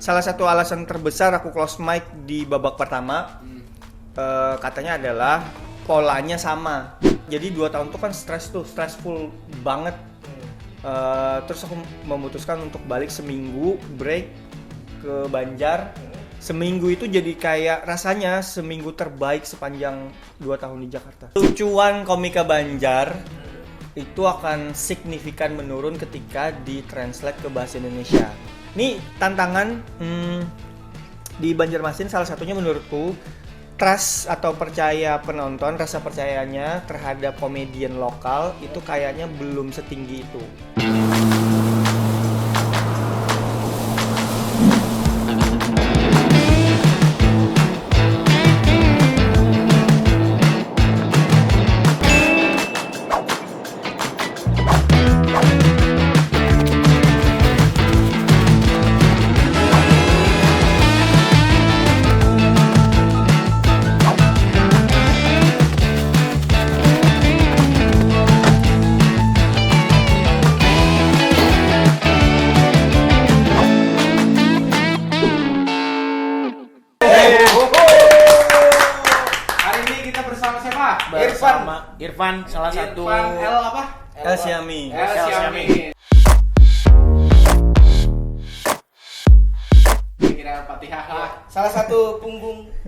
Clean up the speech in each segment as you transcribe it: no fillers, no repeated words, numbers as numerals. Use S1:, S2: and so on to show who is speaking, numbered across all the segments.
S1: salah satu alasan terbesar aku close mic di babak pertama katanya adalah polanya sama. Jadi 2 tahun tuh kan stressful banget. Terus aku memutuskan untuk balik seminggu break ke Banjar. Seminggu itu jadi kayak rasanya seminggu terbaik sepanjang 2 tahun di Jakarta. Lucuan komika Banjar itu akan signifikan menurun ketika ditranslate ke bahasa Indonesia. Ini tantangan di Banjarmasin salah satunya menurutku trust atau percaya penonton, rasa percayanya terhadap komedian lokal itu kayaknya belum setinggi itu.
S2: Irfan salah satu
S3: L apa?
S1: El Syami.
S3: Kira Fatihah.
S4: Salah satu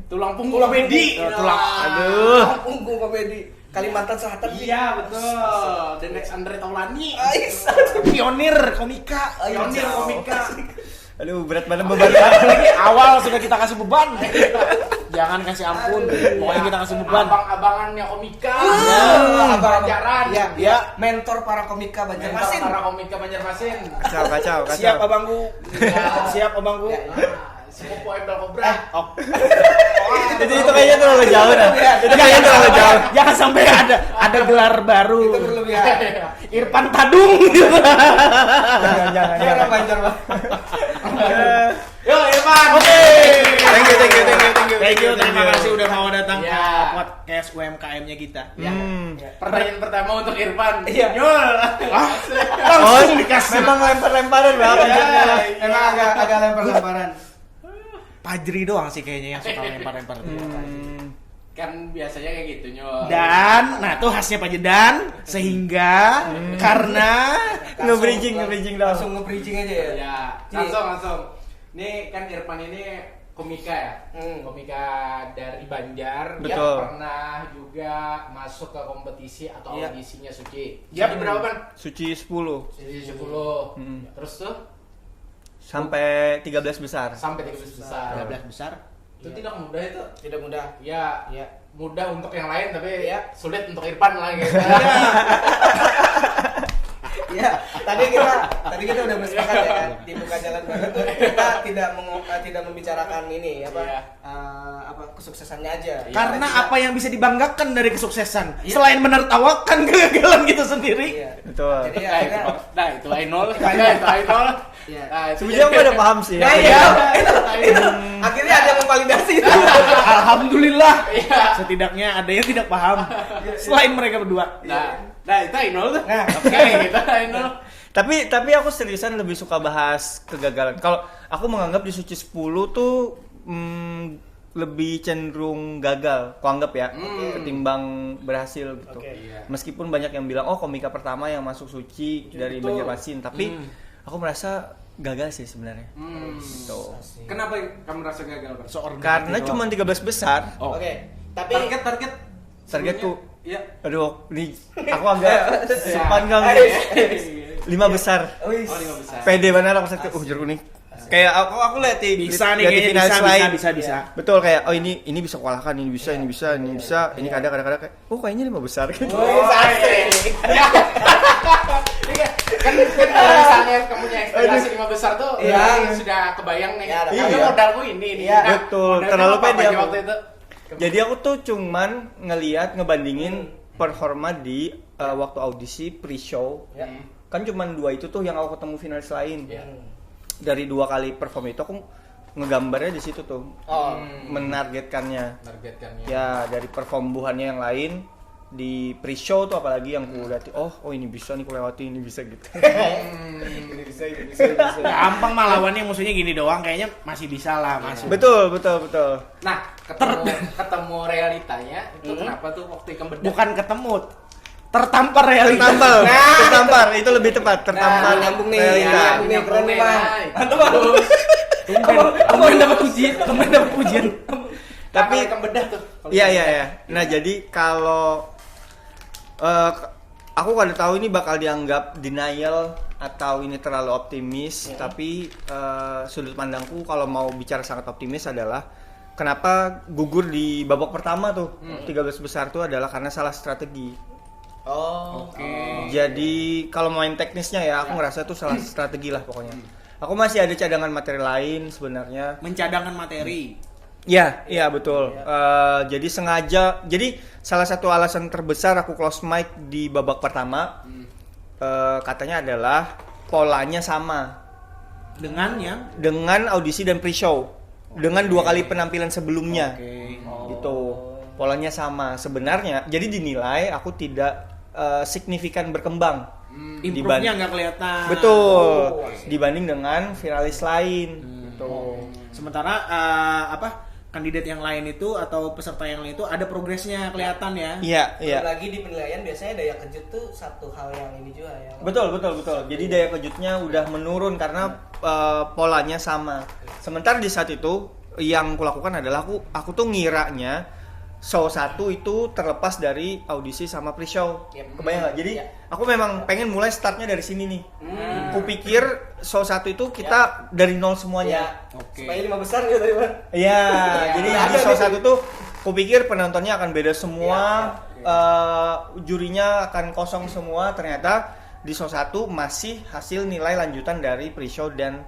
S3: Tulang punggung komedi.
S4: Tulang punggung komedi Kalimantan Selatan.
S3: Iya betul. The next Andre Taulani.
S2: pionir komika.
S1: Aduh, berat banget beban.
S2: Awal sudah kita kasih beban. Jangan kasih ampun. Pokoknya kita kasih beban.
S3: Abang-abangannya komika.
S4: Banjaran.
S2: Ya.
S4: Mentor para komika Banjarmasin.
S3: Para komika Banjarmasin.
S1: Kacau.
S2: Siap abangku. Siap abangku.
S3: Sepupu Embel Cobra.
S1: Itu kayaknya terlalu jauh dah. Itu kayaknya terlalu jauh.
S2: Jangan sampai ada gelar baru.
S4: Itu berlebihan.
S2: Irfan Tadung.
S1: Jangan.
S4: Banjar, Bang.
S3: Yo Irfan.
S1: Oke. Thank you.
S2: Terima kasih udah mau datang ke
S3: Ya.
S2: podcast UMKM-nya kita.
S3: Pertanyaan pertama untuk Irfan.
S4: Iya.
S3: Nyul.
S1: Langsung dikasih. Memang lempar-lemparan banget.
S4: Emang agak lempar-lemparan.
S2: Pajri doang sih kayaknya yang suka lempar-lempar.
S3: Kan biasanya kayak gitu Nyul.
S2: Dan, nah tuh khasnya Pak Jedan, sehingga karena
S1: Nge-bridging dong.
S4: Langsung nge-bridging aja ya.
S3: Ya, langsung. Nih kan Irfan ini komika ya, komika dari Banjar.
S1: Betul.
S3: Dia pernah juga masuk ke kompetisi atau
S4: Iya.
S3: audisinya Suci.
S2: Yap.
S3: Suci berapa kan?
S1: Suci 10
S3: Suci 10. Terus tuh
S1: sampai 13 besar.
S3: sampai 13 besar.
S2: 12 besar.
S3: Itu tidak mudah itu.
S4: Tidak mudah.
S3: Ya,
S4: Ya.
S3: mudah untuk yang lain tapi
S4: Iya.
S3: sulit untuk Irfan lah gitu.
S4: Iya, tadi kita udah bersepakat ya kan di Buka Jalan Baru tuh kita tidak membicarakan ini apa
S3: Iya.
S4: kesuksesannya aja.
S3: Iya.
S2: Karena apa yang bisa dibanggakan dari kesuksesan selain menertawakan kegagalan kita sendiri.
S4: Iya.
S1: Betul.
S4: Jadi
S3: Nah,
S4: akhirnya
S3: itu Ainul. Itu Ainul.
S4: Iya.
S3: Nah, itu
S1: Sebenarnya aku udah paham sih.
S4: Nah, iya. Itu akhirnya ada yang memvalidasi itu.
S2: Alhamdulillah.
S3: Iya.
S2: Setidaknya ada yang tidak paham selain mereka berdua.
S3: Nah, itu Ainul tuh.
S4: Nah.
S3: Oke, itu Ainul.
S1: Tapi aku seriusan lebih suka bahas kegagalan. Kalau aku menganggap di Suci 10 tuh lebih cenderung gagal, aku anggap ya, ketimbang berhasil gitu.
S3: Iya.
S1: Meskipun banyak yang bilang, oh komika pertama yang masuk Suci dari Banjarmasin, tapi aku merasa gagal sih sebenarnya. Gitu.
S3: Kenapa kamu merasa gagal, Bang?
S1: Karena cuma 13 besar.
S4: Oke. Tapi
S1: Targetku,
S3: Iya.
S1: aduh, ini aku agak sepan kali. 5 besar.
S3: Oh, 5 besar.
S1: Pede benar aku sakit. Jeruk nih. Kayak aku lihat di
S2: Bisa nih
S1: lihat di
S2: kayaknya
S1: finalis lain.
S2: bisa.
S1: Betul kayak oh ini bisa kualahkan, ini bisa, ini kadang kayak oh kayaknya 5 besar gitu.
S3: Kan kalau misalnya kamu punya ekspektasi 5 besar tuh sudah kebayang nih.
S4: Iya,
S3: Tapi
S1: iya.
S3: modalku ini nih.
S4: Iya.
S1: Betul,
S3: modalku
S1: terlalu
S3: apa
S1: pede
S3: aja
S1: aku.
S3: waktu itu.
S1: Jadi aku tuh cuman ngebandingin performa di waktu audisi pre-show. Kan cuman 2 itu tuh yang aku ketemu finalis lain.
S3: Iya.
S1: Dari 2 kali perform itu aku ngegambarnya di situ tuh.
S4: Oh.
S1: Menargetkannya.
S3: Targetkannya.
S1: Ya, dari perform buhannya yang lain di pre-show tuh apalagi yang ku lihat, oh ini bisa nih ku lewati, ini bisa gitu.
S4: Ini bisa.
S2: Gampang mah lawannya musuhnya gini doang, kayaknya masih bisa lah masuk.
S1: Betul.
S3: Nah, ketemu realitanya itu kenapa tuh waktu ikan bedah?
S2: Bukan ketemu, tertampar realita.
S1: Tertampar itu lebih tepat, tertampar
S4: nyambung nih,
S1: realita.
S4: nyambung nih, keren nih, Bang.
S2: Mantap Bang. Tumben dapat ujian.
S3: Tapi
S1: Tapi
S3: ikan bedah tuh.
S1: iya. Nah, jadi kalau aku kada tahu ini bakal dianggap denial atau ini terlalu optimis, tapi sudut pandangku kalau mau bicara sangat optimis adalah kenapa gugur di babak pertama tuh 13 besar tuh adalah karena salah strategi.
S3: Oke.
S1: Jadi kalau main teknisnya ya aku ngerasa tuh salah strategi lah pokoknya. Aku masih ada cadangan materi lain sebenarnya.
S2: Mencadangkan materi.
S1: Iya betul. Jadi sengaja. Jadi salah satu alasan terbesar aku close mic di babak pertama katanya adalah polanya sama dengan audisi dan pre-show, dengan 2 kali penampilan sebelumnya. Gitu. Polanya sama. Sebenarnya jadi dinilai aku tidak signifikan berkembang.
S2: Improve-nya nggak kelihatan.
S1: Betul. Dibanding dengan viralis lain. Gitu.
S2: Sementara kandidat yang lain itu atau peserta yang lain itu ada progresnya kelihatan ya.
S1: Iya.
S4: Lagi di penilaian biasanya daya kejut tuh satu hal yang ini juga ya.
S1: Betul. Jadi daya kejutnya udah menurun karena polanya sama. Sementara di saat itu yang kulakukan adalah aku tuh ngiranya show 1 itu terlepas dari audisi sama pre-show. Kebayang nggak? Jadi aku memang pengen mulai startnya dari sini nih. Kupikir show 1 itu kita dari nol semuanya.
S4: Supaya 5 besar gitu tadi, Bang.
S1: Iya, jadi di show 1 tuh kupikir penontonnya akan beda semua, jurinya akan kosong semua. Ternyata di show 1 masih hasil nilai lanjutan dari pre-show dan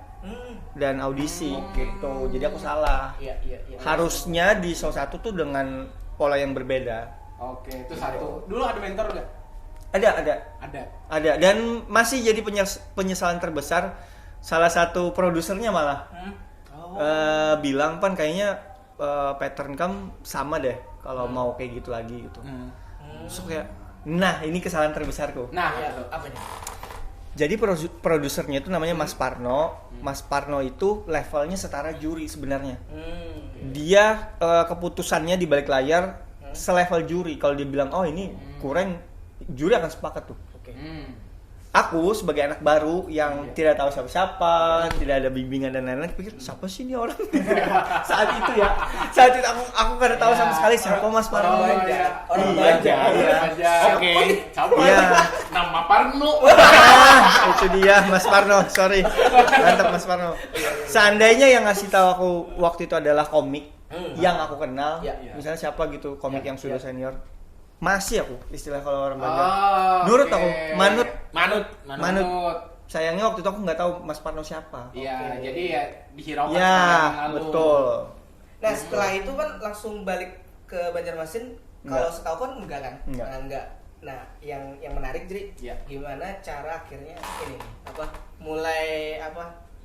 S1: audisi gitu. Jadi aku salah.
S4: Iya.
S1: Harusnya di show 1 tuh dengan pola yang berbeda.
S3: Oke, itu satu. Dulu ada mentor nggak?
S1: Ada dan masih jadi penyesalan terbesar. Salah satu produsernya malah bilang pan kayaknya pattern kamu sama deh kalau mau kayak gitu lagi gitu. So kayak, nah ini kesalahan terbesarku.
S3: Nah,
S4: Apa nih?
S1: Jadi produsernya itu namanya Mas Parno. Mas Parno itu levelnya setara juri sebenarnya. Dia keputusannya di balik layar selevel juri. Kalau dia bilang oh ini kurang, juri akan sepakat tuh. Aku sebagai anak baru yang tidak tahu siapa-siapa, tidak ada bimbingan dan lain-lain, pikir siapa sih ini orang? Saat itu aku nggak tahu sama sekali siapa Mas Parno.
S4: Orang Banjar.
S3: Oke. Siapa?
S1: Iya.
S3: Nama Parno.
S1: Itu dia Mas Parno, sorry. Mantap Mas Parno. Seandainya yang ngasih tahu aku waktu itu adalah komik yang aku kenal, misalnya siapa gitu komik yang sudah senior, masih aku istilah kalau orang Banjar. Nurut aku, manut. Sayangnya waktu itu aku nggak tahu Mas Parno siapa.
S3: Iya, jadi ya dihiraukan
S1: Ya,
S3: yang lalu.
S1: betul.
S4: Nah, setelah itu kan langsung balik ke Banjarmasin. Kalau setahu kan enggak kan? Enggak. Nah, yang menarik jadi gimana cara akhirnya ini mulai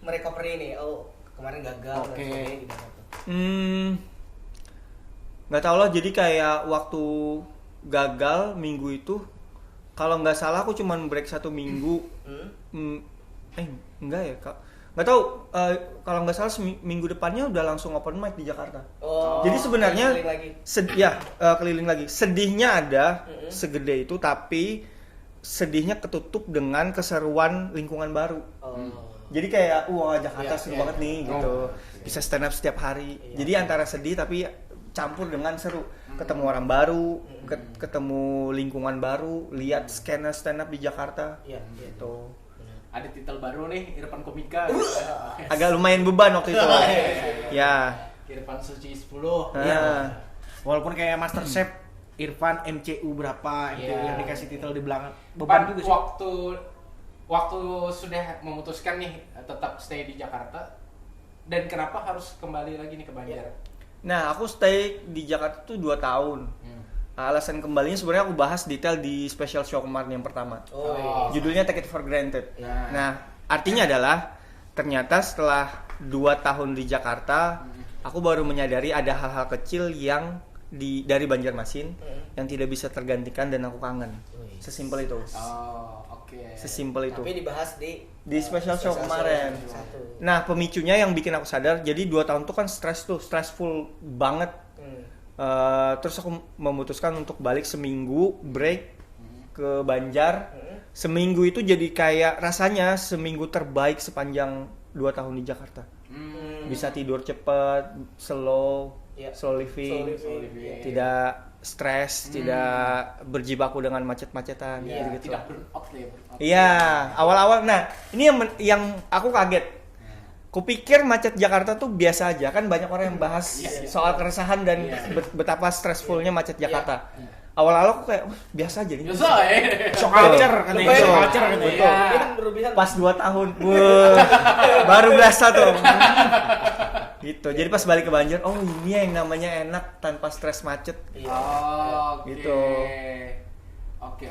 S4: merecovery ini. Oh, kemarin gagal dan sebagainya gimana tuh?
S1: Nggak tahu lah. Jadi kayak waktu gagal minggu itu, kalau nggak salah aku cuman break 1 minggu. Enggak ya kak. Nggak tahu. Kalau nggak salah minggu depannya udah langsung open mic di Jakarta. Jadi sebenarnya keliling lagi. Sedihnya ada segede itu, tapi sedihnya ketutup dengan keseruan lingkungan baru. Jadi kayak Jakarta seru banget nih gitu. Bisa stand up setiap hari. Jadi antara sedih tapi campur dengan seru. Ketemu orang baru, ketemu lingkungan baru, lihat skena stand up di Jakarta. Gitu.
S3: Ada titel baru nih, Irfan Komika.
S1: Agak lumayan beban waktu itu. Ya.
S3: Irfan Suci 10.
S2: Walaupun kayak Master Chef Irfan MCU berapa itu yang dikasih titel di belakang. Beban juga sih.
S3: Waktu sudah memutuskan nih tetap stay di Jakarta, dan kenapa harus kembali lagi nih ke Banjar?
S1: Nah, aku stay di Jakarta tuh 2 tahun. Alasan kembalinya sebenarnya aku bahas detail di special show kemarin yang pertama. Judulnya Take It For Granted. Nah, artinya adalah ternyata setelah 2 tahun di Jakarta, aku baru menyadari ada hal-hal kecil yang dari Banjarmasin yang tidak bisa tergantikan dan aku kangen. Sesimpel itu.
S3: Oh, oke.
S1: Sesimpel itu.
S4: Tapi dibahas di
S1: Special show kemarin.
S4: satu.
S1: Nah, pemicunya yang bikin aku sadar, jadi 2 tahun tuh kan stressful banget. Terus aku memutuskan untuk balik seminggu break ke Banjar. Seminggu itu jadi kayak rasanya seminggu terbaik sepanjang 2 tahun di Jakarta. Bisa tidur cepet, slow living,
S3: Tidak
S1: stres, tidak berjibaku dengan macet-macetan gitu.
S3: tidak burnout ya.
S1: Iya, awal-awal. Nah, ini yang aku kaget. Kupikir macet Jakarta tuh biasa aja, kan banyak orang yang bahas soal keresahan dan betapa stressfulnya macet Jakarta. Awal-awal aku kayak, biasa aja nih.
S3: Biasa ya.
S2: Shock culture katanya.
S1: Betul.
S2: Shock culture katanya.
S1: Betul.
S4: Mungkin berlebihan.
S1: Pas 2 tahun, baru berasa tuh. Gitu. Jadi pas balik ke Banjar, oh ini yang namanya enak tanpa stres macet.
S3: Oh, oke.
S1: Gitu.
S3: Oke.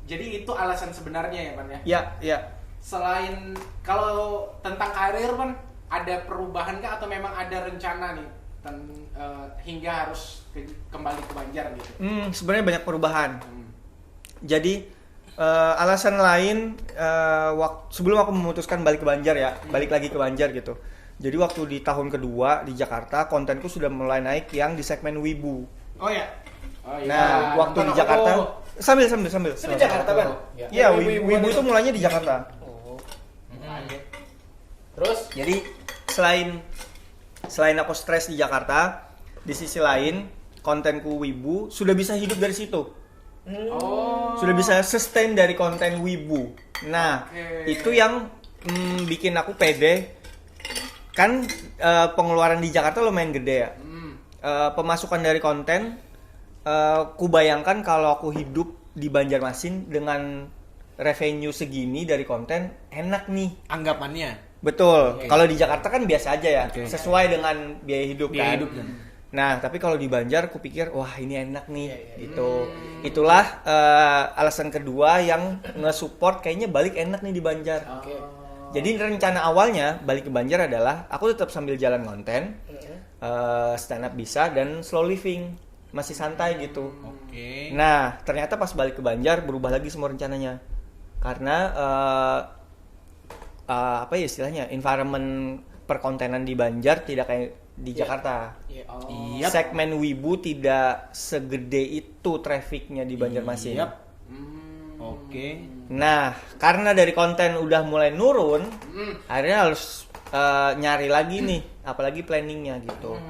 S3: Jadi itu alasan sebenarnya ya, Pan ya?
S1: Ya.
S3: Selain kalau tentang karir, Pan, ada perubahan kah atau memang ada rencana nih hingga harus kembali ke Banjar gitu?
S1: Sebenarnya banyak perubahan. Jadi alasan lain sebelum aku memutuskan balik ke Banjar ya, balik lagi ke Banjar gitu. Jadi waktu di tahun kedua di Jakarta, kontenku sudah mulai naik yang di segmen Wibu.
S2: Oh ya.
S1: Nah, waktu di Jakarta sambil.
S4: Itu di Jakarta, Bang?
S1: Iya, Wibu itu mulainya di Jakarta.
S4: Terus
S1: Jadi selain aku stres di Jakarta, di sisi lain kontenku Wibu sudah bisa hidup dari situ. Sudah bisa sustain dari konten Wibu. Nah, itu yang bikin aku pede. Kan pengeluaran di Jakarta lumayan gede ya. Pemasukan dari konten, kubayangkan kalau aku hidup di Banjarmasin dengan revenue segini dari konten, enak nih.
S2: Anggapannya.
S1: Betul. Kalau di Jakarta kan biasa aja ya, sesuai dengan biaya hidup
S2: Biaya
S1: kan.
S2: hidup kan.
S1: Nah, tapi kalau di Banjar, kupikir wah ini enak nih, gitu. Itulah alasan kedua yang nge-support kayaknya balik enak nih di Banjar. Jadi rencana awalnya balik ke Banjar adalah aku tetap sambil jalan konten, stand up bisa dan slow living, masih santai gitu. Nah, ternyata pas balik ke Banjar berubah lagi semua rencananya, karena apa ya istilahnya, environment perkontenan di Banjar tidak kayak di Jakarta. Segmen Wibu tidak segede itu trafficnya di Banjarmasin. Nah, karena dari konten udah mulai nurun, akhirnya harus nyari lagi nih, apalagi planningnya gitu.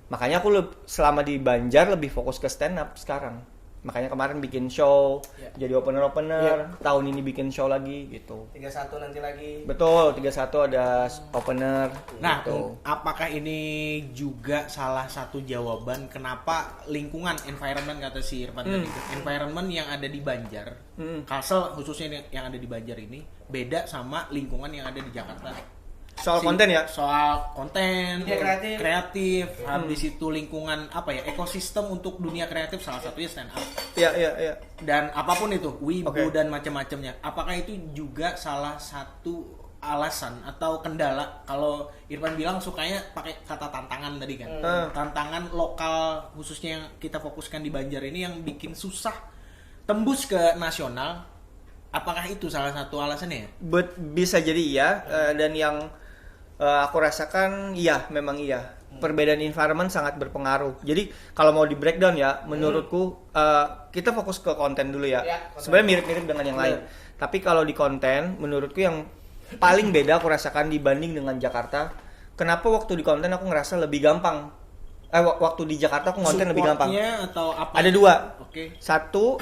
S1: Makanya aku selama di Banjar lebih fokus ke stand up sekarang. Makanya kemarin bikin show, jadi opener, tahun ini bikin show lagi gitu.
S4: 31 nanti lagi.
S1: Betul, 31 ada opener.
S2: Nah,
S1: gitu.
S2: apakah ini juga salah satu jawaban kenapa lingkungan environment kata si Irfan tadi, environment yang ada di Banjar, Kalsel khususnya yang ada di Banjar ini beda sama lingkungan yang ada di Jakarta.
S1: Soal konten ya?
S2: Soal konten, kreatif, habis
S1: Hmm.
S2: itu lingkungan apa ya, ekosistem untuk dunia kreatif salah satunya stand up.
S1: Iya.
S2: Dan apapun itu, wibu
S1: Oke.
S2: dan macam-macamnya. Apakah itu juga salah satu alasan atau kendala kalau Irfan bilang sukanya pakai kata tantangan tadi kan. Tantangan lokal khususnya yang kita fokuskan di Banjar ini yang bikin susah tembus ke nasional. Apakah itu salah satu alasannya ya?
S1: Bisa jadi iya, dan yang aku rasakan memang iya. Perbedaan environment sangat berpengaruh. Jadi kalau mau di breakdown ya, menurutku kita fokus ke konten dulu ya. Sebenarnya mirip-mirip dengan yang lain. Tapi kalau di konten, menurutku yang paling beda aku rasakan dibanding dengan Jakarta. Kenapa waktu di konten aku ngerasa lebih gampang? Waktu di Jakarta aku konten lebih gampang.
S2: Supportnya atau apa?
S1: Ada dua.
S2: Oke.
S1: Satu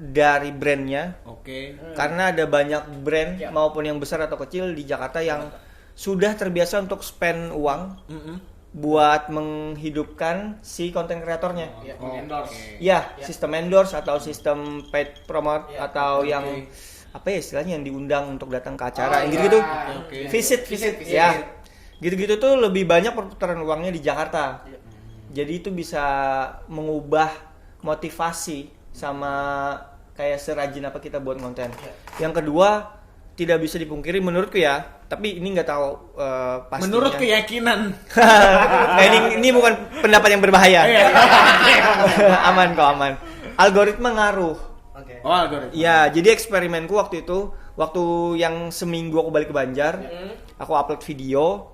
S1: dari brandnya.
S2: Oke.
S1: Karena ada banyak brand maupun yang besar atau kecil di Jakarta yang sudah terbiasa untuk spend uang buat menghidupkan si konten kreatornya. Sistem endorse atau sistem paid promote atau yang apa ya istilahnya, yang diundang untuk datang ke acara gitu. Visit. Ya. Gitu-gitu tuh lebih banyak perputaran uangnya di Jakarta. Jadi itu bisa mengubah motivasi sama kayak serajin apa kita buat konten. Yang kedua, tidak bisa dipungkiri menurutku ya, tapi ini nggak tahu pastinya.
S2: Menurut keyakinan.
S1: Nah, ini bukan pendapat yang berbahaya. Aman kok, aman. Algoritma ngaruh.
S4: Oke.
S2: Oh, algoritma.
S1: Ya, jadi eksperimenku waktu itu, waktu yang seminggu aku balik ke Banjar, aku upload video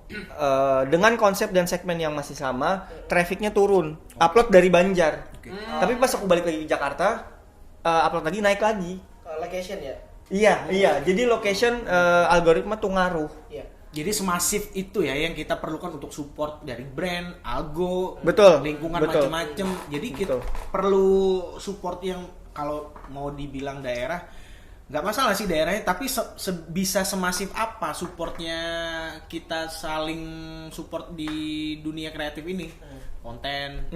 S1: dengan konsep dan segmen yang masih sama, trafficnya turun. Upload dari Banjar. Tapi pas aku balik lagi ke Jakarta, upload lagi naik lagi.
S4: Location ya.
S1: Iya. Jadi location algoritma tuh ngaruh.
S4: Iya.
S2: Jadi semasif itu ya yang kita perlukan untuk support dari brand, algo,
S1: Betul,
S2: lingkungan
S1: betul.
S2: macam-macam. Jadi kita
S1: Betul.
S2: perlu support yang kalau mau dibilang daerah nggak masalah sih daerahnya, tapi bisa semasif apa supportnya kita saling support di dunia kreatif ini, konten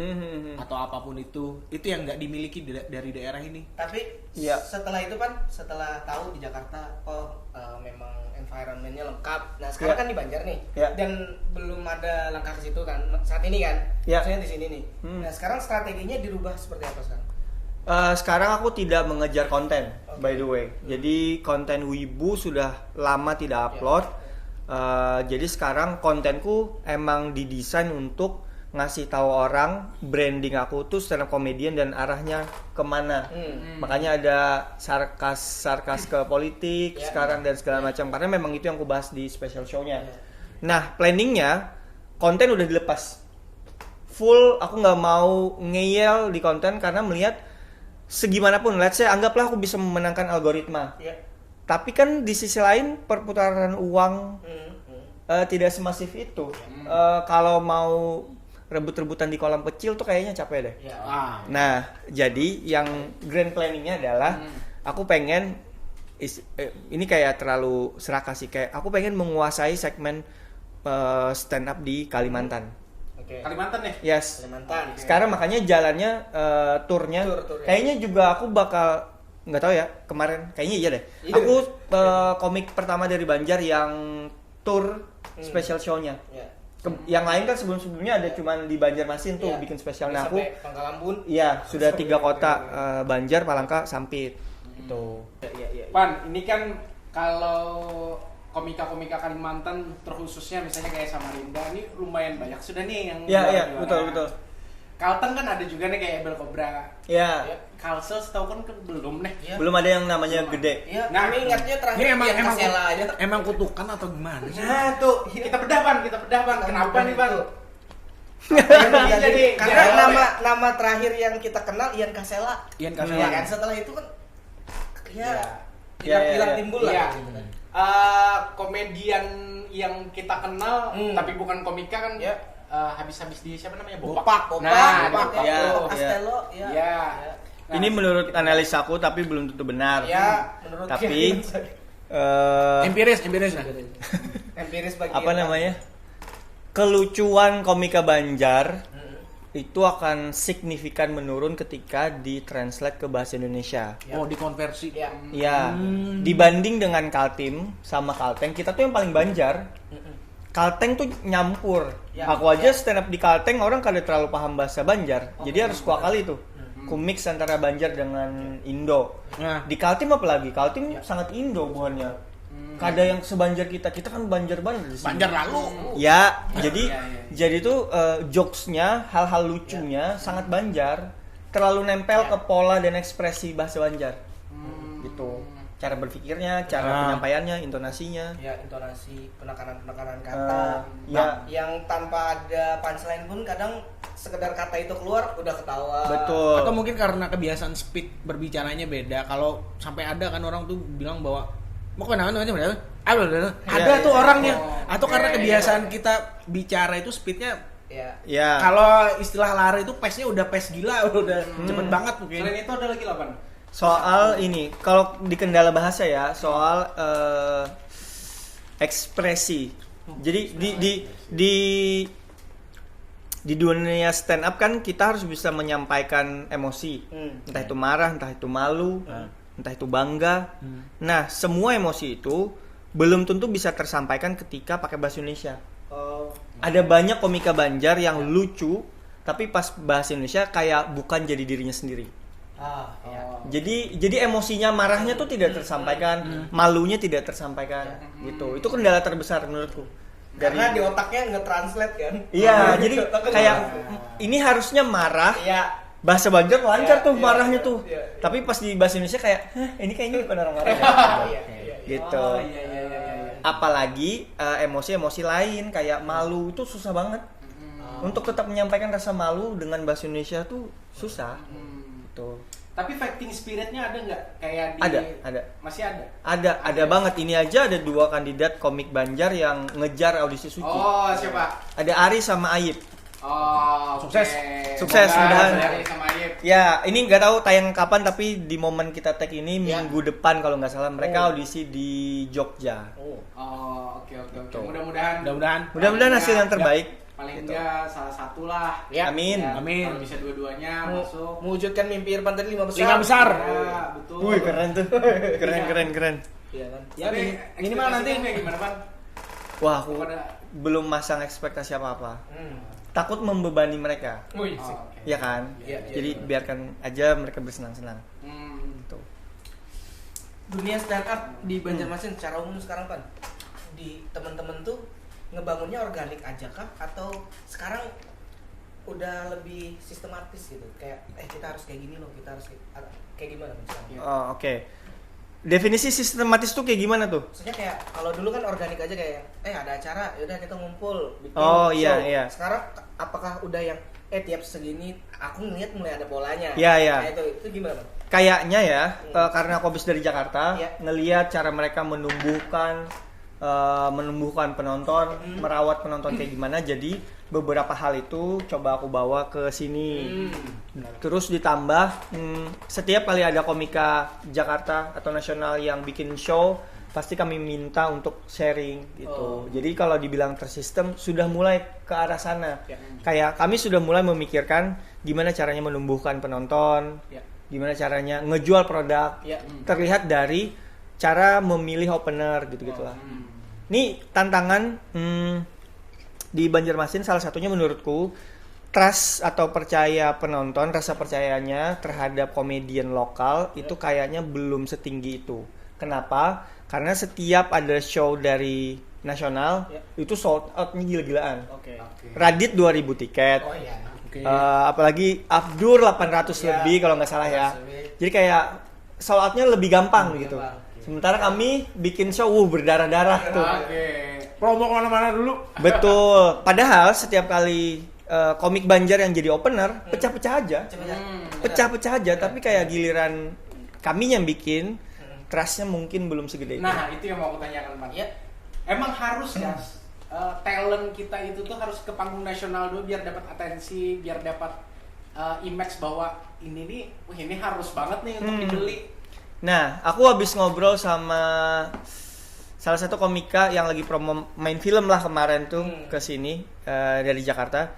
S2: atau apapun itu yang nggak dimiliki dari daerah ini.
S4: Tapi
S1: Iya.
S4: setelah itu setelah tahu di Jakarta, memang environmentnya lengkap. Nah sekarang
S1: Iya.
S4: kan di Banjar nih,
S1: Iya.
S4: dan belum ada langkah ke situ kan saat ini kan,
S1: Iya.
S4: maksudnya di sini nih. Nah sekarang strateginya dirubah seperti apa sekarang?
S1: Sekarang aku tidak mengejar konten, by the way. Jadi konten Wibu sudah lama tidak upload. Jadi sekarang kontenku emang didesain untuk ngasih tahu orang branding aku tuh stand up comedian dan arahnya kemana. Makanya ada sarkas ke politik sekarang dan segala macam. Karena memang itu yang aku bahas di special show-nya. Nah, planningnya konten udah dilepas. Full aku nggak mau ngeyel di konten karena melihat segimanapun, let's say anggaplah aku bisa memenangkan algoritma.
S4: Iya.
S1: Tapi kan di sisi lain perputaran uang tidak semasif itu. Kalau mau rebut-rebutan di kolam kecil tuh kayaknya capek deh.
S4: Ya.
S1: Nah, jadi yang grand planningnya adalah aku pengen ini kayak terlalu serakah sih, kayak aku pengen menguasai segmen stand up di Kalimantan.
S4: Oke.
S3: Kalimantan ya?
S1: Yes.
S4: Kalimantan.
S1: Sekarang makanya jalannya turnya
S4: Tur-tur ya.
S1: kayaknya juga aku bakal nggak tahu ya, kemarin kayaknya iya deh.
S4: Iya.
S1: Aku komik pertama dari Banjar yang tour special show-nya.
S4: Ya.
S1: Yang lain kan sebelum-sebelumnya ada cuman di Banjarmasin tuh
S4: Iya.
S1: bikin spesial. Nah, aku
S4: Sampai Pangkalambun.
S1: iya sudah 3 kota, Banjar, Palangka, Sampit gitu.
S4: Iya.
S3: Pan, ini kan kalau komika-komika Kalimantan terkhususnya misalnya kayak Samarinda ini lumayan banyak sudah nih yang
S1: Iya,
S3: juara.
S1: betul.
S3: Kalteng kan ada juga nih kayak Bel Cobra.
S1: Iya.
S3: Kalsel setahu kan belum nih.
S4: Iya.
S1: Belum ada yang namanya gede.
S4: Iya,
S3: Nah,
S4: kami ingatnya terakhir
S2: Ini emang
S4: Ian
S2: emang
S4: Kasela aja.
S2: emang kutukan atau gimana sih?
S3: Nah tuh, kita bedah Pan. Kenapa nih Pan?
S4: Jadi, karena
S3: jadi-
S4: nama terakhir yang kita kenal Ian Kasela.
S2: Ian
S4: Iya
S2: Kasela.
S4: kan, setelah itu kan
S3: Iya.
S4: hilang
S1: Iya.
S4: timbul
S3: Iya.
S4: lah gitu kan.
S3: Komedian yang kita kenal tapi bukan komika kan
S4: Iya.
S3: habis-habis di siapa namanya
S2: Bopak.
S3: Nah,
S4: Bopak,
S1: Iya,
S4: Castello, ya.
S3: Iya. Nah,
S1: Ini menurut analis aku tapi belum tentu benar.
S4: Ya, menurut
S1: Tapi
S2: Empiris nah.
S4: empiris bagi
S1: apa namanya? Kelucuan komika Banjar itu akan signifikan menurun ketika ditranslate ke bahasa Indonesia.
S2: Oh, dikonversi.
S4: Ya.
S1: Ya, dibanding dengan Kaltim sama Kalteng, kita tuh yang paling Banjar. Kalteng tuh nyampur.
S4: Ya,
S1: Aku aja stand up di Kalteng orang kada terlalu paham bahasa Banjar. Jadi harus kuah kali tuh. Ku mix antara Banjar dengan Indo.
S2: Nah,
S1: Di Kaltim apalagi, Kaltim sangat Indo bukannya. Kada yang sebanjar kita kan Banjar banget di sini.
S2: Banjar lalu.
S1: Ya, jadi
S3: ya.
S1: jadi tuh jokesnya, hal-hal lucunya sangat Banjar, terlalu nempel ke pola dan ekspresi bahasa Banjar, gitu. Cara berpikirnya, cara penyampaiannya, intonasinya.
S4: Ya, intonasi, penekanan kata.
S1: Ya.
S4: Yang tanpa ada punchline pun kadang sekedar kata itu keluar udah ketawa.
S1: Betul.
S2: Atau mungkin karena kebiasaan speed berbicaranya beda. Kalau sampai ada kan orang tuh bilang bahwa mau kenalan aja ada
S1: Iya,
S2: tuh
S1: iya.
S2: orangnya.
S3: Oh,
S2: Atau karena
S3: iya,
S2: kebiasaan kita bicara itu speednya.
S4: Ya.
S1: Ya.
S2: Kalau istilah lari itu pace-nya udah pace gila, udah cepet banget mungkin.
S3: Selain itu ada lagi lah Pan.
S1: Soal ini, kalau di kendala bahasa ya, soal ekspresi. Jadi di dunia stand up kan kita harus bisa menyampaikan emosi. Entah itu marah, entah itu malu, entah itu bangga. Nah, semua emosi itu belum tentu bisa tersampaikan ketika pakai bahasa Indonesia.
S4: Oh.
S1: Ada banyak komika Banjar yang lucu, tapi pas bahasa Indonesia kayak bukan jadi dirinya sendiri. Jadi emosinya marahnya tuh tidak tersampaikan, malunya tidak tersampaikan, gitu. Itu kendala terbesar menurutku.
S4: Karena di otaknya nge-translate kan.
S1: Iya, jadi kayak ini harusnya marah.
S4: Iya.
S1: Bahasa Banjar lancar tuh marahnya tuh.
S4: Iya.
S1: Tapi pas di bahasa Indonesia kayak, ini kayaknya bukan orang marah. Gitu.
S3: Iya.
S1: Apalagi emosi-emosi lain kayak malu itu susah banget. Untuk tetap menyampaikan rasa malu dengan bahasa Indonesia tuh susah. Gitu.
S3: Tapi fighting spiritnya ada nggak kayak di?
S1: Ada.
S3: Masih ada.
S1: Ada banget. Ini aja ada 2 kandidat komik Banjar yang ngejar audisi suci.
S3: Oh, siapa?
S1: Ada Ari sama Ayib.
S3: Oh,
S2: Sukses.
S1: Sukses, mudahan.
S3: Dari sama Ayib.
S1: Ya, ini nggak tahu tayang kapan, tapi di momen kita tag ini minggu depan kalau nggak salah mereka audisi di Jogja.
S3: Oh, oke.
S1: Gitu.
S3: Mudah-mudahan
S1: Hasil yang terbaik.
S3: Paling
S1: Gitu.
S3: enggak salah satu lah.
S4: Ya.
S1: Amin.
S3: Ya,
S2: Amin.
S3: Kalau bisa dua-duanya masuk.
S4: Mewujudkan mimpi Irfan tadi 5 besar.
S2: 5 besar.
S3: Ya, betul.
S1: Wih, keren tuh. Keren.
S4: Iya kan.
S2: Ya,
S3: Tapi
S2: minimal nanti
S3: ekspektasinya gimana, Pan?
S1: Wah, aku
S3: Kepada-
S1: belum masang ekspektasi apa-apa. Takut membebani mereka.
S4: Wih,
S3: Oh, oke.
S1: Ya kan?
S4: Iya.
S1: Jadi biarkan aja mereka bersenang-senang. Gitu.
S4: Dunia startup di Banjarmasin secara umum sekarang kan di teman-teman tuh ngebangunnya organik aja kah atau sekarang udah lebih sistematis gitu kayak kita harus kayak gini loh, kita harus kayak gimana misalnya?
S1: Oh, oke. Definisi sistematis tuh kayak gimana tuh?
S4: Maksudnya kayak kalau dulu kan organik aja kayak ada acara yaudah kita ngumpul bikin
S1: Oh,
S4: show.
S1: iya.
S4: Sekarang apakah udah yang tiap segini aku ngeliat mulai ada polanya?
S1: Iya.
S4: Nah, itu gimana, Bang?
S1: Kayaknya ya, karena aku habis dari Jakarta,
S4: Iya.
S1: ngelihat cara mereka menumbuhkan penonton, merawat penonton kayak gimana. Jadi beberapa hal itu coba aku bawa ke sini. Terus ditambah setiap kali ada komika Jakarta atau nasional yang bikin show, pasti kami minta untuk sharing gitu. Jadi kalau dibilang tersistem sudah mulai ke arah sana. Kayak kami sudah mulai memikirkan gimana caranya menumbuhkan penonton, gimana caranya ngejual produk. Terlihat dari cara memilih opener gitu-gitulah. Ini tantangan di Banjarmasin salah satunya menurutku trust atau percaya penonton, rasa percayanya terhadap komedian lokal itu kayaknya belum setinggi itu. Kenapa? Karena setiap ada show dari nasional itu sold out-nya gila-gilaan. Radit 2000 tiket. Apalagi Abdur 800 lebih kalau nggak salah ya. Jadi kayak sold out-nya lebih gampang gitu. Sementara kami bikin show berdarah-darah tuh.
S2: promo kemana-mana dulu.
S1: Betul. Padahal setiap kali komik Banjar yang jadi opener pecah-pecah aja. Pecah-pecah aja. Tapi kayak giliran kami yang bikin, trustnya mungkin belum segede itu.
S3: Nah, itu yang mau aku tanyakan, Pak. Emang harus ya talent kita itu tuh harus ke panggung nasional dulu biar dapat atensi, biar dapat image bahwa ini harus banget nih untuk dibeli.
S1: Nah, aku habis ngobrol sama salah satu komika yang lagi promo main film lah kemarin tuh ke sini dari Jakarta.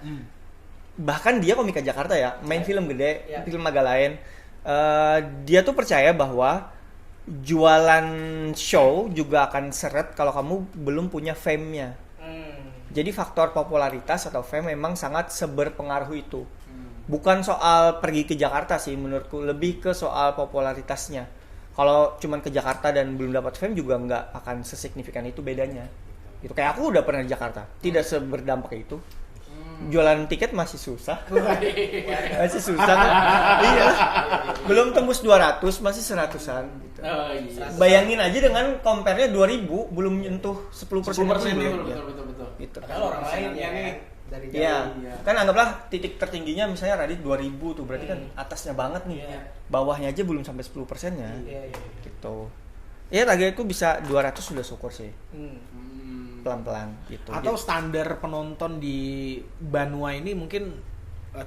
S1: Bahkan dia komika Jakarta ya, main film gede, film Magalain. Dia tuh percaya bahwa jualan show juga akan seret kalau kamu belum punya fame-nya. Jadi faktor popularitas atau fame memang sangat seberpengaruh itu. Bukan soal pergi ke Jakarta sih menurutku, lebih ke soal popularitasnya. Kalau cuman ke Jakarta dan belum dapat fame juga nggak akan sesignifikan itu bedanya. Gitu. Kayak aku udah pernah di Jakarta, tidak seberdampak itu. Jualan tiket masih susah. Masih susah kan? Iya. Belum tembus 200, masih 100-an gitu. Bayangin aja dengan compare-nya 2000 belum nyentuh 10%
S3: Betul.
S1: gitu.
S4: Padahal orang lain ya
S3: nih
S4: dari
S1: Iya. Kan anggaplah titik tertingginya misalnya Radit 2000 tuh, berarti kan atasnya banget nih. Bawahnya aja belum sampai 10%-nya. Gitu. Ya targetku bisa 200 sudah syukur sih. Pelan-pelan gitu.
S2: Atau standar penonton di Banua ini mungkin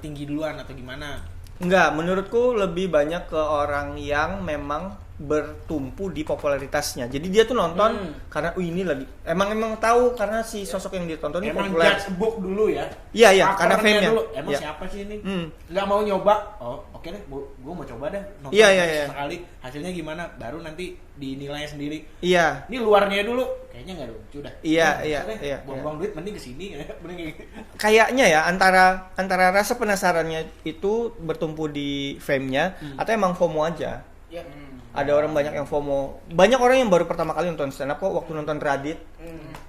S2: tinggi duluan atau gimana?
S1: Enggak, menurutku lebih banyak ke orang yang memang bertumpu di popularitasnya. Jadi dia tuh nonton karena ini lagi emang tahu karena si sosok yang ditonton ini
S2: emang
S1: populer.
S2: judge book dulu ya.
S1: Iya, karena
S2: Covernya
S1: fame-nya.
S2: dulu. Emang
S1: Iya.
S2: siapa sih ini? Nggak mau nyoba. Oh, oke deh, gue mau coba deh. Nonton
S1: Iya.
S2: sekali. Hasilnya gimana? Baru nanti dinilai sendiri.
S1: Iya.
S2: Ini luarnya dulu, kayaknya nggak lucu dah.
S1: Iya.
S2: Buang-buang duit mending kesini, mending
S1: Kayaknya ya antara rasa penasarannya itu bertumpu di fame-nya atau emang FOMO aja.
S4: Ya.
S1: Ada orang banyak yang FOMO. Banyak orang yang baru pertama kali nonton stand up kok waktu nonton Radit.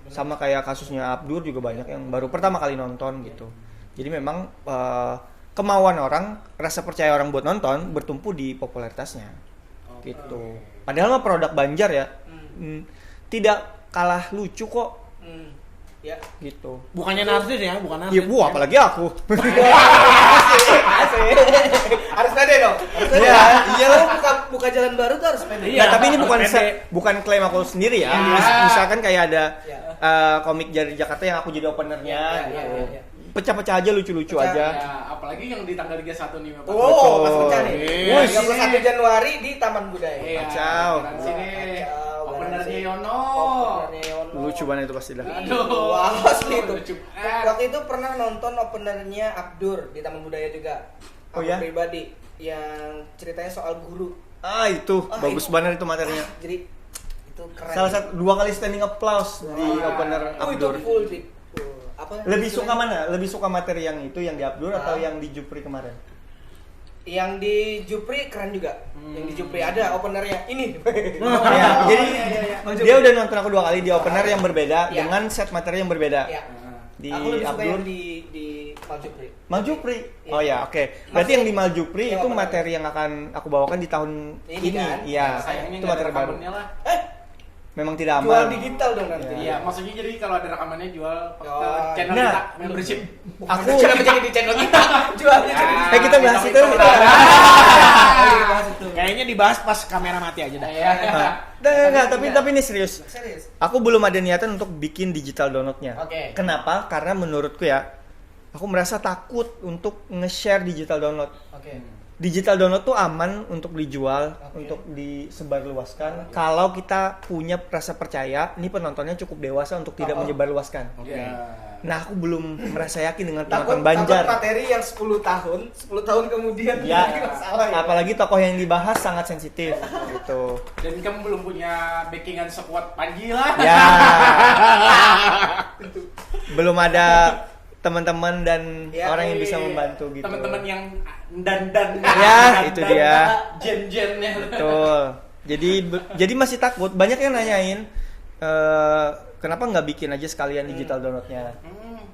S1: Sama kayak kasusnya Abdur juga banyak yang baru pertama kali nonton gitu. Jadi memang kemauan orang, rasa percaya orang buat nonton bertumpu di popularitasnya. Gitu. Padahal mah produk Banjar ya. Tidak kalah lucu kok.
S4: Ya.
S1: Gitu.
S2: bukannya narsis ya, bukan narsis.
S1: Iya, gua apalagi aku.
S4: Asik. Harus pede dong. Harus pede.
S1: Iya,
S4: Iyalah buka jalan baru tuh harus pede.
S2: Iya.
S1: Nah, tapi ini
S2: pede.
S1: bukan klaim aku sendiri ya. Misalkan kayak ada komik dari Jakarta yang aku jadi openernya.
S4: Iya.
S1: Pecah-pecah aja, lucu-lucu
S4: Pecah.
S1: aja.
S3: Ya, apalagi yang di tanggal 31 nih, Pak.
S4: Oh, pas pecah nih.
S2: Wih,
S4: 31 Januari di Taman Budaya.
S3: Iya,
S1: Kacau.
S3: sini.
S4: Kacau,
S3: Openernya
S4: garansi.
S3: Yono.
S4: Openernya Yono.
S1: Lucu banget itu pasti dah.
S3: Aduh.
S4: Wah, asli itu.
S3: Lucu.
S4: Waktu itu pernah nonton openernya Abdur di Taman Budaya juga.
S1: Oh,
S4: Aku
S1: ya?
S4: pribadi yang ceritanya soal guru.
S1: Itu
S4: Ah,
S1: bagus
S4: itu.
S1: banget itu materinya.
S4: Jadi itu keren.
S1: Salah satu 2 kali standing applause di opener
S4: Oh, itu
S1: Abdur.
S4: full sih. Apa?
S1: Lebih suka
S4: istilahnya?
S1: mana? Lebih suka materi yang itu yang di Abdur atau yang di Jupri kemarin?
S4: Yang di Jupri keren juga. Yang di Jupri ada openernya ini.
S1: Ya, jadi
S4: iya.
S1: dia udah nonton aku 2 kali di opener yang berbeda
S4: Iya.
S1: dengan set materi yang berbeda.
S4: Ya.
S1: Di
S4: Aku lebih suka
S1: Abdur
S4: yang di Maljupri.
S1: Maljupri.
S4: Iya.
S1: Oh ya, oke. Berarti
S4: Maksudnya-
S1: yang di Maljupri
S4: Iya,
S1: itu
S4: opener.
S1: materi yang akan aku bawakan di tahun
S4: Ini
S1: ini.
S4: kan?
S1: Iya.
S3: Sayangnya
S1: Itu
S3: nggak ada
S1: materi baru.
S3: rekamannya lah.
S1: Memang tidak
S4: Jual
S1: aman.
S4: digital dong nanti.
S3: Iya, maksudnya jadi kalau ada rekamannya jual ke
S4: Oh,
S3: channel
S1: nah.
S3: kita membership.
S1: Aku
S4: Kenapa jadi di channel kita? Jualnya jadi di
S1: kita bahas itu.
S2: Kayaknya dibahas pas kamera mati aja dah.
S3: Iya.
S1: Enggak, tapi ini serius.
S4: serius.
S1: Aku belum ada niatan untuk bikin digital downloadnya.
S3: Oke.
S1: Kenapa? Karena menurutku ya, aku merasa takut untuk nge-share digital download.
S4: Oke.
S1: Digital download tuh aman untuk dijual, untuk disebarluaskan. Kalau kita punya rasa percaya, ini penontonnya cukup dewasa untuk tidak menyebarluaskan.
S3: Iya.
S1: Nah, aku belum merasa yakin dengan
S4: Takut
S1: penonton Banjar.
S4: materi yang 10 tahun kemudian
S1: Ya,
S4: jadi masalah ya.
S1: apalagi tokoh yang dibahas sangat sensitif gitu.
S3: Dan kamu belum punya backingan sekuat Panji lah.
S1: Ya. Belum ada teman-teman dan
S4: Ya,
S1: orang yang bisa
S3: iya.
S1: membantu gitu.
S3: Teman-teman yang dan
S1: Ya, itu dia.
S3: Gen-gennya.
S1: Betul. Jadi masih takut. Banyak yang nanyain kenapa nggak bikin aja sekalian digital downloadnya.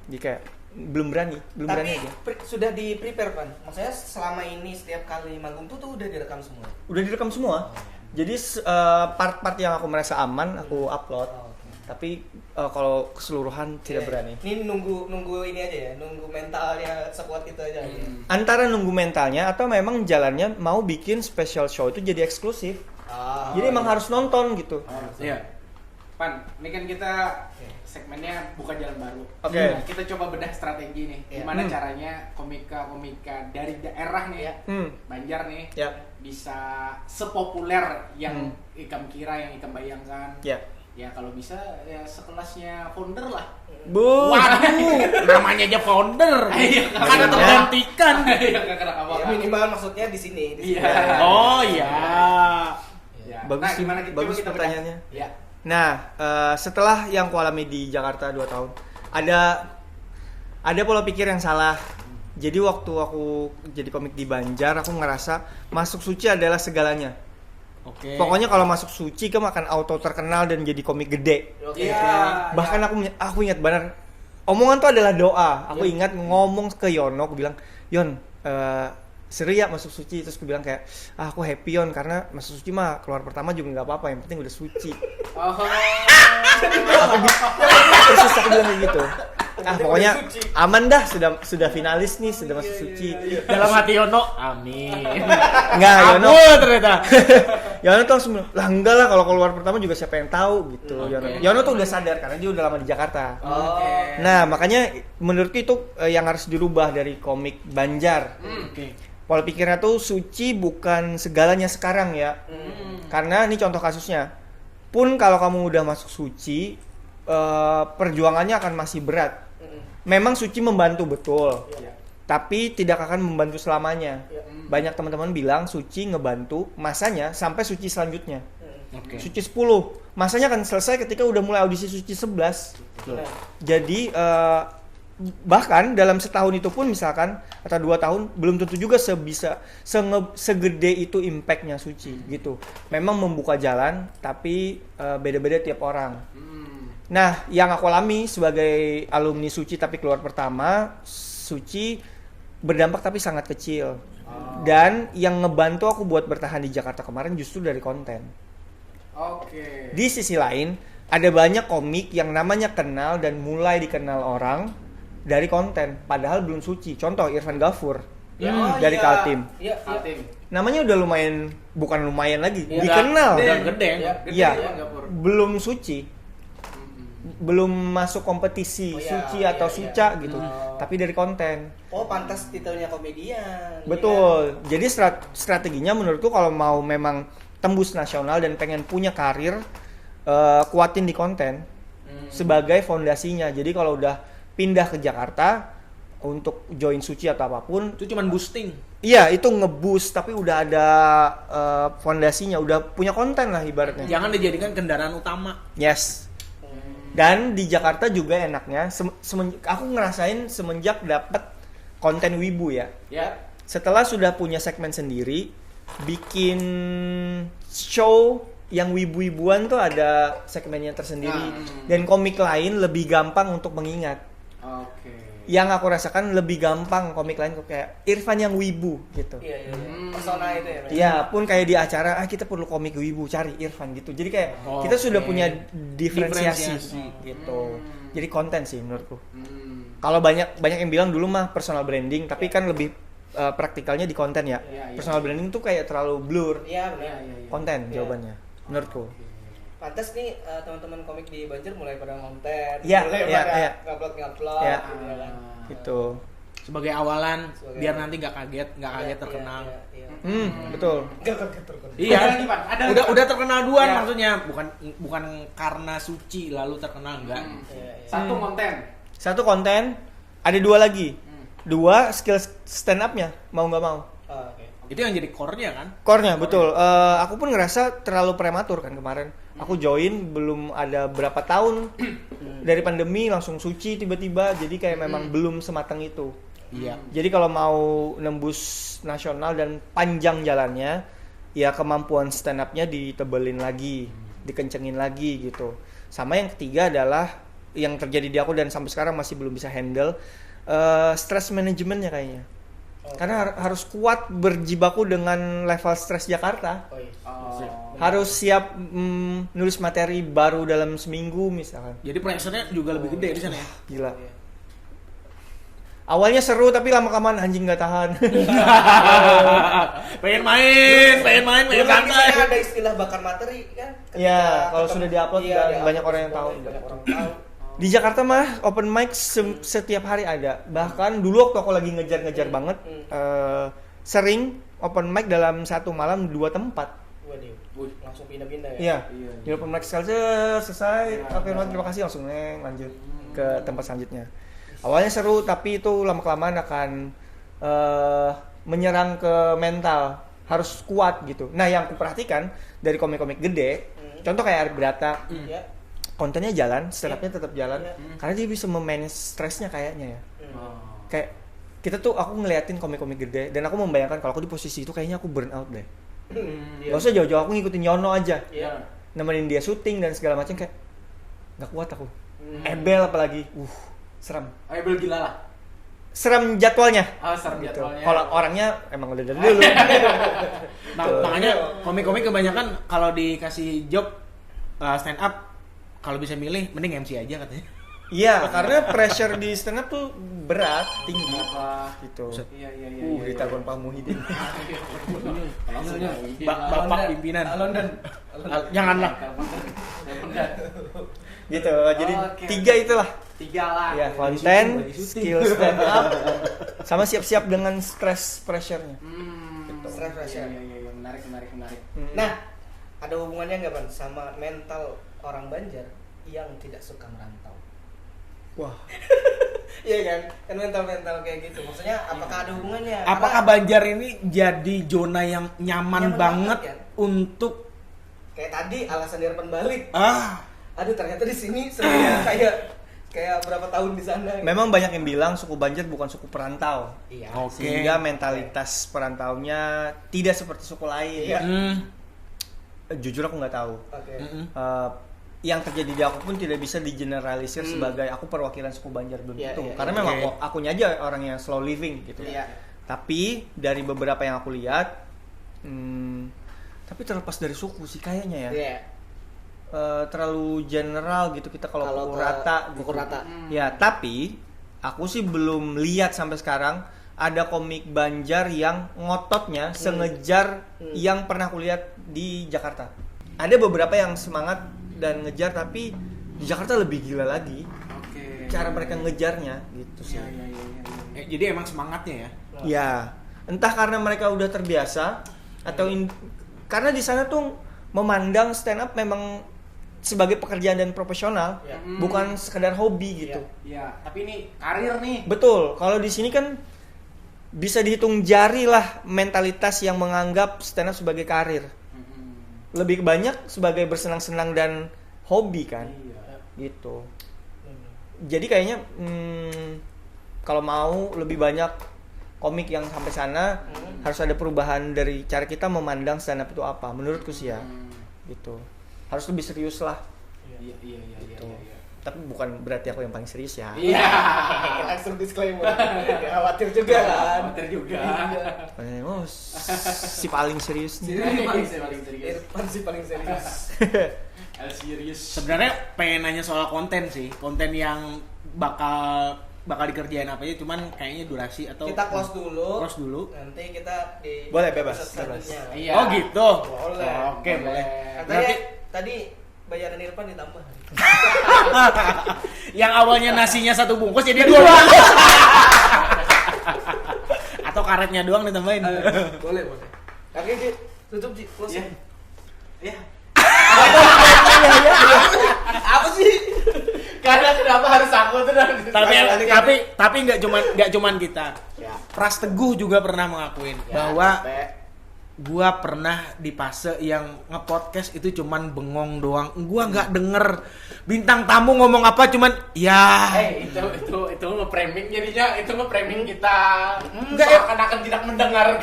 S1: Jadi kayak belum berani
S4: Tapi
S1: aja.
S4: sudah di prepare kan? Maksudnya selama ini setiap kali manggung tuh udah direkam semua.
S1: Udah direkam semua. Jadi part-part yang aku merasa aman aku upload. Tapi kalau keseluruhan tidak berani.
S4: Ini nunggu ini aja ya, nunggu mentalnya sekuat itu aja.
S1: Antara nunggu mentalnya atau memang jalannya mau bikin special show itu jadi eksklusif. Jadi emang harus nonton gitu.
S3: Iya. Pan, ini kan kita segmennya buka jalan baru.
S1: Oke.
S3: Nah, kita coba bedah strategi nih. Gimana caranya komika-komika dari daerah nih ya, Banjar nih, bisa sepopuler yang Ikam kira, yang Ikam bayangkan. Ya kalau bisa ya sekelasnya founder lah.
S2: Waduh, namanya aja founder. Kan tergantikan.
S3: Iya, nggak kena
S4: Ya,
S3: apa-apa.
S4: minimal maksudnya di sini.
S3: Iya.
S2: Oh iya.
S3: Ya.
S1: Bagus sih,
S3: gimana kita
S1: bagus
S3: coba kita bedah?
S1: pertanyaannya.
S3: Ya.
S1: Nah, setelah yang kualami di Jakarta 2 tahun, ada pola pikir yang salah. Jadi waktu aku jadi komik di Banjar, aku ngerasa masuk Suci adalah segalanya.
S2: Oke.
S1: Pokoknya kalau masuk Suci, kamu akan auto terkenal dan jadi komik gede.
S3: Iya.
S1: Bahkan aku ingat benar, omongan tuh adalah doa. Aku ingat ngomong ke Yono, aku bilang, Yon, seru ya masuk Suci. Terus aku bilang kayak, aku happy Yon, karena masuk Suci mah keluar pertama juga nggak apa-apa, yang penting udah suci.
S3: Oh.
S1: Terus aku bilang kayak gitu. Pokoknya aman dah, sudah finalis nih, sudah masuk Suci.
S2: Dalam hati Yono, amin.
S1: Enggak, Yono.
S2: Ternyata.
S1: Yono tuh langsung bilang, lah enggak lah, kalau keluar pertama juga siapa yang tahu gitu. Yono tuh udah sadar karena dia udah lama di Jakarta. Nah, makanya menurutku itu yang harus dirubah dari komik Banjar. Pola pikirnya tuh Suci bukan segalanya sekarang ya. Karena ini contoh kasusnya. Pun kalau kamu udah masuk suci, perjuangannya akan masih berat. Memang suci membantu betul. Tapi tidak akan membantu selamanya. Banyak teman-teman bilang suci ngebantu masanya sampai suci selanjutnya. Suci 10. Masanya akan selesai ketika udah mulai audisi suci 11. Jadi bahkan dalam setahun itu pun misalkan atau 2 tahun belum tentu juga segede itu impactnya suci gitu. Memang membuka jalan tapi beda-beda tiap orang. Nah, yang aku alami sebagai alumni suci tapi keluar pertama, suci berdampak tapi sangat kecil. Dan yang ngebantu aku buat bertahan di Jakarta kemarin justru dari konten. Di sisi lain, ada banyak komik yang namanya kenal dan mulai dikenal orang dari konten, padahal belum suci. Contoh Irfan Gafur dari Kaltim. Namanya udah lumayan, bukan lumayan lagi, dikenal. Belum suci. Belum masuk kompetisi suci atau suca gitu, tapi dari konten.
S4: Pantas titelnya komedian.
S1: Betul. Ya. Jadi strateginya menurutku kalau mau memang tembus nasional dan pengen punya karir, kuatin di konten sebagai fondasinya. Jadi kalau udah pindah ke Jakarta untuk join suci atau apapun,
S2: itu cuman boosting.
S1: Iya, itu nge-boost tapi udah ada fondasinya, udah punya konten lah ibaratnya.
S2: Jangan dijadikan kendaraan utama.
S1: Yes. Dan di Jakarta juga enaknya, aku ngerasain semenjak dapat konten wibu ya. Setelah sudah punya segmen sendiri, bikin show yang wibu-wibuan tuh ada segmennya tersendiri. Dan komik lain lebih gampang untuk mengingat. Yang aku rasakan lebih gampang komik lain kayak Irfan yang wibu gitu.
S4: Persona itu ya.
S1: Iya, pun kayak di acara kita perlu komik wibu, cari Irfan gitu. Jadi kayak kita sudah punya diferensiasi gitu. Jadi konten sih menurutku. Kalau banyak yang bilang dulu mah personal branding, tapi kan lebih praktikalnya di konten ya. Personal branding tuh kayak terlalu blur. Konten jawabannya menurutku.
S4: Pantas nih teman-teman komik di Banjar mulai pada konten,
S1: mulai pada
S4: ngupload
S1: gitu.
S2: Sebagai awalan biar nanti nggak kaget terkenal.
S1: Betul.
S2: Iya, udah terkenal duluan maksudnya, bukan karena suci lalu terkenal enggak.
S3: Satu konten
S1: ada 2 lagi. 2 skill stand up-nya mau nggak mau.
S2: Itu yang jadi core-nya kan?
S1: Core-nya betul. Aku pun ngerasa terlalu prematur kan kemarin. Aku join belum ada berapa tahun dari pandemi langsung suci tiba-tiba. Jadi kayak memang belum sematang itu.
S2: Iya.
S1: Jadi kalau mau nembus nasional dan panjang jalannya, ya kemampuan stand up-nya ditebelin lagi, dikencengin lagi gitu. Sama yang ketiga adalah yang terjadi di aku dan sampai sekarang masih belum bisa handle, stress manajemennya kayaknya. Karena harus kuat berjibaku dengan level stres Jakarta. Harus siap nulis materi baru dalam seminggu misalkan.
S2: Jadi pressure-nya juga lebih gede di sana ya.
S1: Gila. Awalnya seru tapi lama-kelamaan anjing nggak tahan.
S2: pengen main santai.
S4: Kan ada istilah bakar materi kan.
S1: Iya, kalau sudah diupload banyak orang yang tahu. Di Jakarta mah open mic setiap hari ada. Bahkan dulu waktu aku lagi ngejar-ngejar banget, sering open mic dalam satu malam 2 tempat.
S4: Waduh, langsung pindah-pindah
S1: Iya.
S4: ya?
S1: Di open mic selesai, terima kasih langsung lanjut ke tempat selanjutnya. Awalnya seru tapi itu lama-kelamaan akan menyerang ke mental. Harus kuat gitu. Nah yang aku perhatikan dari komik-komik gede, contoh kayak Arif Brata, kontennya jalan, stand-up-nya tetap jalan, karena dia bisa memanage stresnya kayaknya ya. Kayak kita tuh aku ngeliatin komik-komik gede dan aku membayangkan kalau aku di posisi itu kayaknya aku burn out deh. Gak usah jauh-jauh, aku ngikutin Yono aja, nemenin dia syuting dan segala macam, kayak nggak kuat aku. Ebel apalagi, serem.
S3: Ebel gila lah.
S1: Serem jadwalnya.
S3: Serem
S1: gitu.
S3: jadwalnya.
S1: Kalau orangnya emang udah dari dulu.
S2: Makanya komik-komik kebanyakan kalau dikasih job stand up, kalau bisa milih mending MC aja katanya.
S1: Iya, karena pressure di stand up tuh berat, tinggi gitu.
S3: Iya.
S1: Ditelepon Pak Muhyiddin.
S2: Bapak pimpinan. Janganlah.
S1: Gitu. Jadi 3 itulah.
S3: 3 lah.
S1: Ya, konten, skill stand up, sama siap-siap dengan stress pressure-nya.
S4: Stress pressure.
S3: Iya, menarik.
S4: Nah, ada hubungannya nggak Pan sama mental orang Banjar yang tidak suka merantau?
S1: Wah.
S4: Iya kan mental kayak gitu. Maksudnya apakah ada hubungannya?
S2: Apakah Banjar ini jadi zona yang nyaman banget
S4: kan?
S2: untuk
S4: Kayak tadi alasan Irfan balik. Aduh ternyata di sini sebenarnya kayak berapa tahun di sana. Gitu.
S1: Memang banyak yang bilang suku Banjar bukan suku perantau.
S4: Iya.
S2: Oke.
S1: Sehingga mentalitas perantaunya tidak seperti suku lain.
S4: Iya.
S1: Jujur aku nggak tahu.
S4: Oke.
S1: Yang terjadi di aku pun tidak bisa digeneralisir sebagai aku perwakilan suku Banjar belum
S4: Iya,
S1: tentu.
S4: iya,
S1: Karena
S4: iya.
S1: memang akunya aja orang yang slow living gitu.
S4: Iya.
S1: Tapi dari beberapa yang aku lihat, tapi terlepas dari suku sih kayaknya ya.
S4: Iya.
S1: Terlalu general gitu kita kalau pukul rata gitu.
S4: Pukul rata.
S1: Ya, tapi aku sih belum lihat sampai sekarang ada komik Banjar yang ngototnya sengejar yang pernah aku lihat di Jakarta. Ada beberapa yang semangat dan ngejar, tapi di Jakarta lebih gila lagi.
S2: Oke.
S1: Cara mereka ngejarnya gitu sih.
S2: Jadi emang semangatnya ya.
S1: Ya, entah karena mereka udah terbiasa atau karena di sana tuh memandang stand up memang sebagai pekerjaan dan profesional, bukan sekedar hobi gitu.
S3: Iya, tapi ini karir nih.
S1: Betul. Kalau di sini kan bisa dihitung jari lah mentalitas yang menganggap stand up sebagai karir. Lebih banyak sebagai bersenang-senang dan hobi kan. Gitu. Jadi kayaknya kalau mau lebih banyak komik yang sampai sana harus ada perubahan dari cara kita memandang stand up itu apa. Menurutku sih ya. Gitu. Harus lebih serius lah.
S3: Iya.
S1: Gitu. Tapi bukan berarti aku yang paling serius ya.
S3: Iya.
S4: Langsung disclaimer. Ya, khawatir juga kan.
S3: Khawatir juga.
S1: Oh, si paling serius nih.
S3: Paling serius.
S4: Irfan sih paling serius.
S3: Serius.
S2: Sebenarnya pengen nanya soal konten sih, konten yang bakal dikerjain apa aja, cuman kayaknya durasi atau
S4: Kita close dulu.
S2: dulu.
S4: Nanti kita di
S1: Boleh, bebas,
S4: episode selanjutnya.
S3: Iya.
S2: Oh gitu.
S4: Boleh.
S2: Oke, boleh.
S4: Katanya tadi bayaran Irfan ditambah.
S2: Yang awalnya nasinya 1 bungkus jadi 2 bungkus. Atau karetnya doang ditambahin.
S4: Boleh. Oke, Ci. Tutup, Ci. Close.
S3: Iya.
S4: Apa sih?
S3: Karena kenapa harus aku tuh?
S2: Tapi nggak cuman kita.
S4: Ya.
S2: Pras Teguh juga pernah mengakuin bahwa gua pernah di fase yang nge-podcast itu cuman bengong doang. Gua nggak denger bintang tamu ngomong apa, cuman ya.
S3: itu nge-framing jadinya, itu nge-framing kita.
S2: Enggak ya,
S3: Akan tidak mendengar.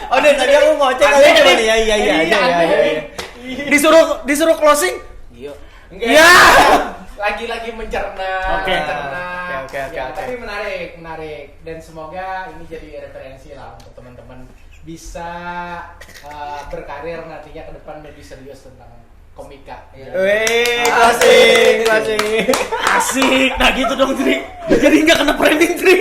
S1: Oh, dari tadi aku ngoceh kali cuma nih. Iya.
S2: Disuruh closing.
S3: Iya.
S2: Ya.
S3: Lagi mencerna.
S2: Oke.
S1: Oke.
S3: Tapi menarik dan semoga ini jadi referensi lah untuk teman-teman bisa berkarir nantinya ke depan lebih serius tentang komika.
S1: Wih, klasik.
S2: Asik. Nah gitu dong, Tri. Jadi nggak kena framing, Tri.